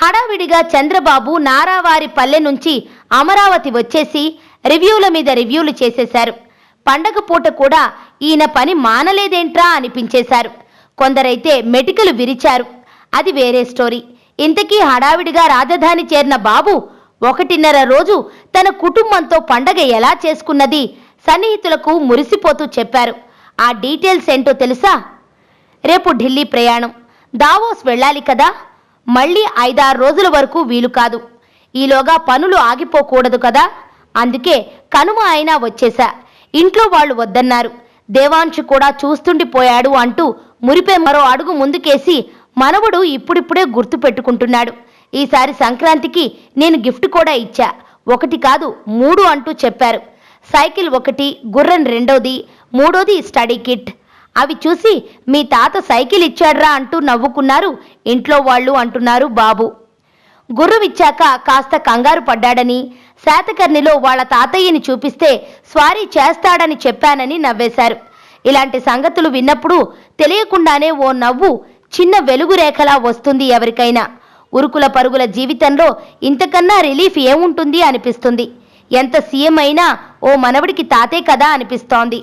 హడావిడిగా చంద్రబాబు నారావారి పల్లె నుంచి అమరావతి వచ్చేసి రివ్యూల మీద రివ్యూలు చేసేశారు. పండగ పూట కూడా ఈయన పని మానలేదేంట్రా అనిపించేశారు. కొందరైతే మెటికలు విరిచారు. అది వేరే స్టోరీ. ఇంతకీ హడావిడిగా రాజధాని చేరిన బాబు 1.5 రోజు తన కుటుంబంతో పండగ ఎలా చేసుకున్నది సన్నిహితులకు మురిసిపోతూ చెప్పారు. ఆ డీటెయిల్స్ ఏంటో తెలుసా? రేపు ఢిల్లీ ప్రయాణం, దావోస్ వెళ్ళాలి కదా, మళ్ళీ 5-6 రోజుల వరకు వీలు కాదు. ఈలోగా పనులు ఆగిపోకూడదు కదా, అందుకే కనుమ అయినా వచ్చేశా. ఇంట్లో వాళ్ళు వద్దన్నారు. దేవాంశు కూడా చూస్తుండిపోయాడు అంటూ మురిపే మరో అడుగు ముందుకేసి మనవడు ఇప్పుడిప్పుడే గుర్తు పెట్టుకుంటున్నాడు. ఈసారి సంక్రాంతికి నేను గిఫ్ట్ కూడా ఇచ్చా, 1 కాదు 3 అంటూ చెప్పారు. సైకిల్ 1, గుర్రం 2ది, 3ది స్టడీ కిట్. అవి చూసి మీ తాత సైకిల్ ఇచ్చాడ్రా అంటూ నవ్వుకున్నారు ఇంట్లో వాళ్ళు అంటున్నారు బాబు. గుర్రం ఇచ్చాక కాస్త కంగారు పడ్డాడని, శాతకర్ణిలో వాళ్ళ తాతయ్యని చూపిస్తే స్వారీ చేస్తాడని చెప్పానని నవ్వేశారు. ఇలాంటి సంగతులు విన్నప్పుడు తెలియకుండానే ఓ నవ్వు చిన్న వెలుగు రేఖలా వస్తుంది ఎవరికైనా. ఉరుకుల పరుగుల జీవితంలో ఇంతకన్నా రిలీఫ్ ఏముంటుంది అనిపిస్తుంది. ఎంత సీఎం అయినా ఓ మనవడికి తాతే కదా అనిపిస్తోంది.